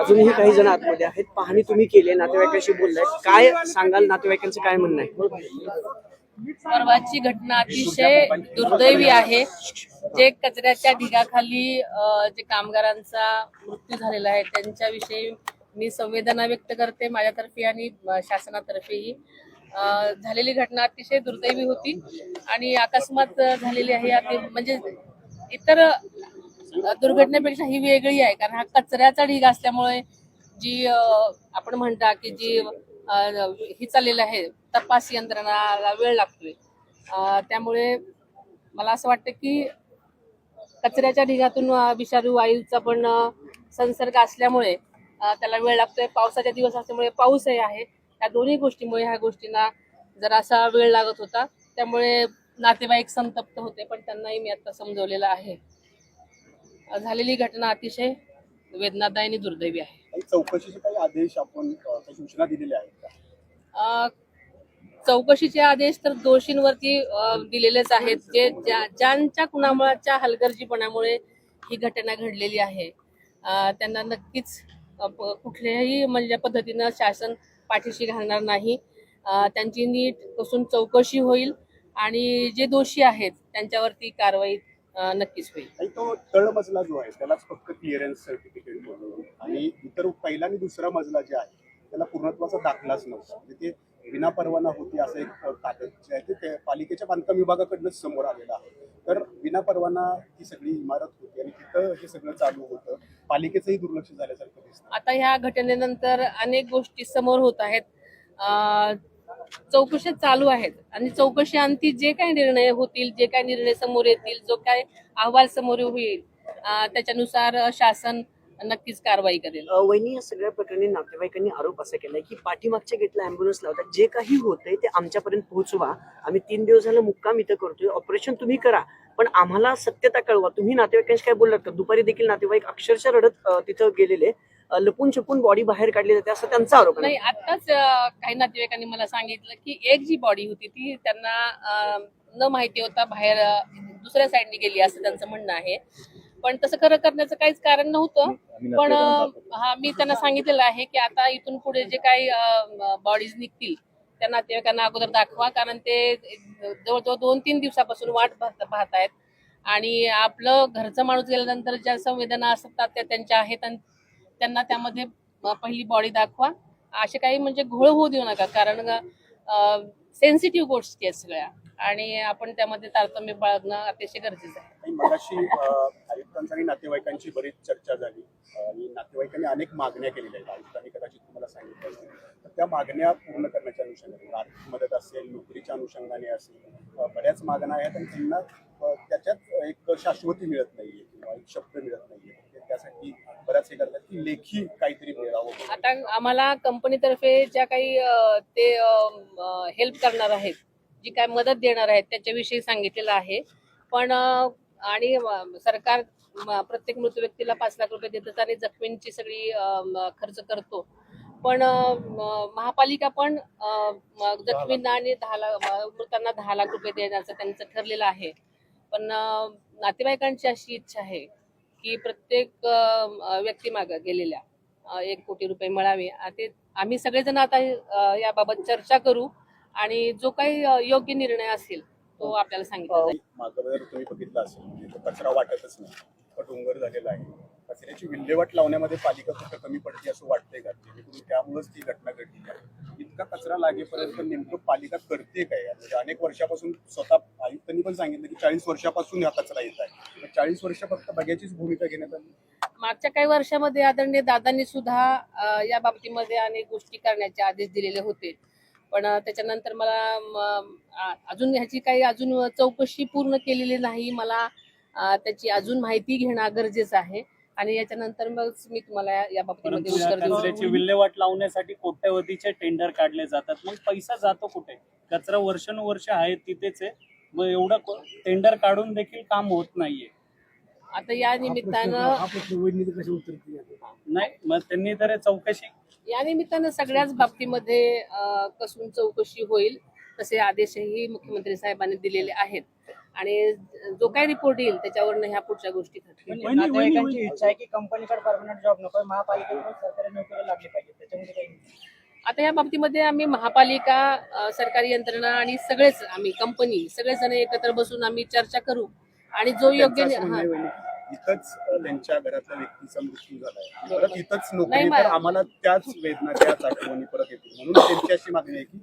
अजूनही काही जण आतमध्ये आहेत. पाहणी तुम्ही केली, नातेवाईकांशी बोललाय, काय सांगाल? नातेवाईकांचं काय म्हणणं आहे? परवाची घटना अतिशय दुर्दैवी आहे. जे कचऱ्याच्या ढिगाखाली जे कामगारांचा मृत्यू झालेला आहे त्यांच्याविषयी मी संवेदना व्यक्त करते माझ्यातर्फे आणि शासनातर्फेही. झालेली घटना अतिशय दुर्दैवी होती आणि अकस्मात झालेली आहे. म्हणजे इतर दुर्घटनेपेक्षा ही वेगळी आहे, कारण हा कचऱ्याचा ढीग असल्यामुळे जी आपण म्हणता की जी ही चाललेलं आहे तपास यंत्रणाला वेळ लागतोय. त्यामुळे मला असं वाटतं की कचऱ्याच्या ढिगातून विषारी वायूचा पण संसर्ग असल्यामुळे त्याला वेळ लागतोय. पावसाचे दिवस असल्यामुळे पाऊसही आहे. या दोन्ही गोष्टीमुळे ह्या गोष्टींना जरासा वेळ लागत होता. त्यामुळे नातेवाईक संतप्त होते, पण त्यांनाही मी आता समजवलेलं आहे. झालेली घटना अतिशय वेदनादायी आणि दुर्दैवी आहे. चौकशीचे काही आदेश आपण सूचना दिलेल्या आहेत का? चौकशीचे आदेश तर दोषींवरती दिलेलेच आहेत. जे ज्यांच्या कुणामुळाच्या हलगर्जीपणामुळे ही घटना घडलेली आहे त्यांना नक्कीच कुठल्याही म्हणजे पद्धतीनं शासन पाठीशी घालणार नाही. त्यांची नीट कसून चौकशी होईल आणि जे दोषी आहेत त्यांच्यावरती कारवाई नक्कीच होईल. आणि तो तळमजला जो आहे त्यालाच फक्त क्लिअरन्स सर्टिफिकेट होतं आणि इतर पहिला आणि दुसरा मजला जे आहे त्याला पूर्णत्वाचा दाखलाच नव्हता. म्हणजे ते विना परवाना होती असं एक कागद जे आहे ते पालिकेच्या बांधकाम विभागाकडनंच समोर आलेलं आहे. तर विना परवाना ही सगळी इमारत होती आणि तिथं हे सगळं चालू होतं. पालिकेचंही दुर्लक्ष झाल्यासारखं दिसतं. आता ह्या घटनेनंतर अनेक गोष्टी समोर होत आहेत. चौकशी चालू आहेत आणि चौकशी अंती जे काही निर्णय होतील, जे काही निर्णय समोर येतील, जो काय अहवाल समोर होईल त्याच्यानुसार शासन नक्कीच कारवाई करेल. वहिनी, या सगळ्या प्रकरणी नातेवाईकांनी आरोप असा केलाय की पाठीमागच्या गेटला अँब्युलन्स लावतात, जे काही होतंय ते आमच्यापर्यंत पोहोचवा. आम्ही 3 दिवस झालं मुक्काम इथं करतोय, ऑपरेशन तुम्ही करा, पण आम्हाला सत्यता कळवा. तुम्ही नातेवाईकांशी काय बोललात का? दुपारी देखील नातेवाईक अक्षरशः रडत तिथं गेलेले, लपून छपून बॉडी बाहेर काढली जाते असं त्यांचा आरोप नाही. आताच काही नातेवाईकांनी मला सांगितलं की एक जी बॉडी होती ती त्यांना न माहिती होता बाहेर दुसऱ्या साईडने गेली असं त्यांचं म्हणणं आहे. पण तसं खरं करण्याचं काहीच कारण नव्हतं. पण मी त्यांना सांगितलेलं आहे की आता इथून पुढे जे काही बॉडीज निघतील त्या नातेवाईकांना अगोदर दाखवा, कारण ते जवळजवळ 2-3 दिवसापासून वाट पाहतायत आणि आपलं घरचा माणूस गेल्यानंतर ज्या संवेदना असतात त्या त्यांच्या आहेत आणि त्यांना त्यामध्ये पहिली बॉडी दाखवा. असे काही म्हणजे घोळ होऊ देऊ नका, कारण सेन्सिटिव्ह गोष्टी आहेत सगळ्या आणि आपण त्यामध्ये तारतम्य बाळगणं अतिशय गरजेचं आहे. मगाशी आयुक्तांची आणि नातेवाईकांची बरीच चर्चा झाली आणि नातेवाईकांनी अनेक मागण्या केलेल्या आहेत. आयुक्तांनी कदाचित तुम्हाला सांगितलं असेल. तर त्या मागण्या पूर्ण करण्याच्या अनुषंगाने आर्थिक मदत असेल, नोकरीच्या अनुषंगाने असेल, बऱ्याच मागण्या आहेत आणि त्यांना त्याच्यात एक शाश्वती मिळत नाहीये किंवा एक शब्द मिळत नाहीये. त्यासाठी बऱ्याच हे करतात की लेखी काहीतरी मिळावं. आता आम्हाला कंपनीतर्फे ज्या काही ते हेल्प करणार आहेत, जी काय मदत देणार आहेत त्याच्याविषयी सांगितलेलं आहे. पण आणि सरकार प्रत्येक मृत व्यक्तीला 5 लाख रुपये देतात आणि जखमींची सगळी खर्च करतो. पण महापालिका पण जखमींना आणि मृतांना 10 लाख रुपये देण्याचं त्यांचं ठरलेलं आहे. पण नातेवाईकांची अशी इच्छा आहे की प्रत्येक व्यक्तीमागे गेलेल्या 1 कोटी रुपये मिळावे. आम्ही सगळेजण आता याबाबत चर्चा करू आणि जो काही योग्य निर्णय असेल तो आपल्याला सांगितला जाईल. मागं जर तुम्ही बघितलं असेल म्हणजे कचरा वाटतच नाही, इतका डोंगर झालेला आहे. कचऱ्याची विल्हेवाट लावण्यामध्ये पालिका कुठं कमी पडते असं वाटतंय का? त्यामुळेच ती घटना घडली आहे. इतका कचरा लागेपर्यंत नेमकं पालिका करते काय? म्हणजे अनेक वर्षापासून स्वतः आयुक्तांनी पण सांगितलं की 40 वर्षापासून हा कचरा येत आहे. 40 वर्ष फक्त बघ्याचीच भूमिका घेण्यात आली. मागच्या काही वर्षामध्ये आदरणीय दादांनी सुद्धा या बाबतीमध्ये अनेक गोष्टी करण्याचे आदेश दिलेले होते. पण त्याच्यानंतर मला अजून ह्याची काही अजून चौकशी पूर्ण केलेली नाही. मला त्याची अजून माहिती घेणं गरजेचं आहे आणि याच्यानंतर मग मी तुम्हाला या बाबतीमध्ये उत्तर देऊ. कचऱ्याची विल्हेवाट लावण्यासाठी कोट्यवधीचे टेंडर काढले जातात, मग पैसा जातो कुठे? कचरा वर्षानुवर्ष आहे तिथेच आहे, मग एवढं टेंडर काढून देखील काम होत नाहीये. आता या निमित्तानं नाही, मग त्यांनी तर चौकशी या निमित्तानं सगळ्याच बाबतीमध्ये कसून चौकशी होईल तसे आदेशही मुख्यमंत्री साहेबांनी दिलेले आहेत. आणि जो काही रिपोर्ट येईल त्याच्यावरनं ह्या पुढच्या गोष्टी ठरतील. नातेवाईकांची इच्छा आहे की कंपनीकडे परमनंट जॉब नको, महापालिकेकडून सरकारी नोकरी लागली पाहिजे, त्याच्यामध्ये काही आता या बाबतीमध्ये आम्ही महापालिका, सरकारी यंत्रणा आणि सगळेच आम्ही कंपनी सगळेजण एकत्र बसून आम्ही चर्चा करू आणि जो योग्य त्यांचं असं म्हणणं आहे, वहिनी, इथंच त्यांच्या घरातल्या व्यक्तीचा मृत्यू झालाय, परत इथंच नोकरी, नाही, तर आम्हाला त्याच वेदना त्याच आठवणी परत येतील, म्हणून त्यांची अशी मागणी आहे की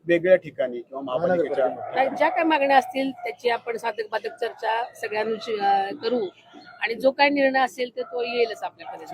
वेगळ्या ठिकाणी किंवा महापालिकेच्या ज्या काही मागण्या असतील त्याची आपण साधक बाधक चर्चा सगळ्यांशी करू आणि जो काही निर्णय असेल तर तो येईलच आपल्याकडे.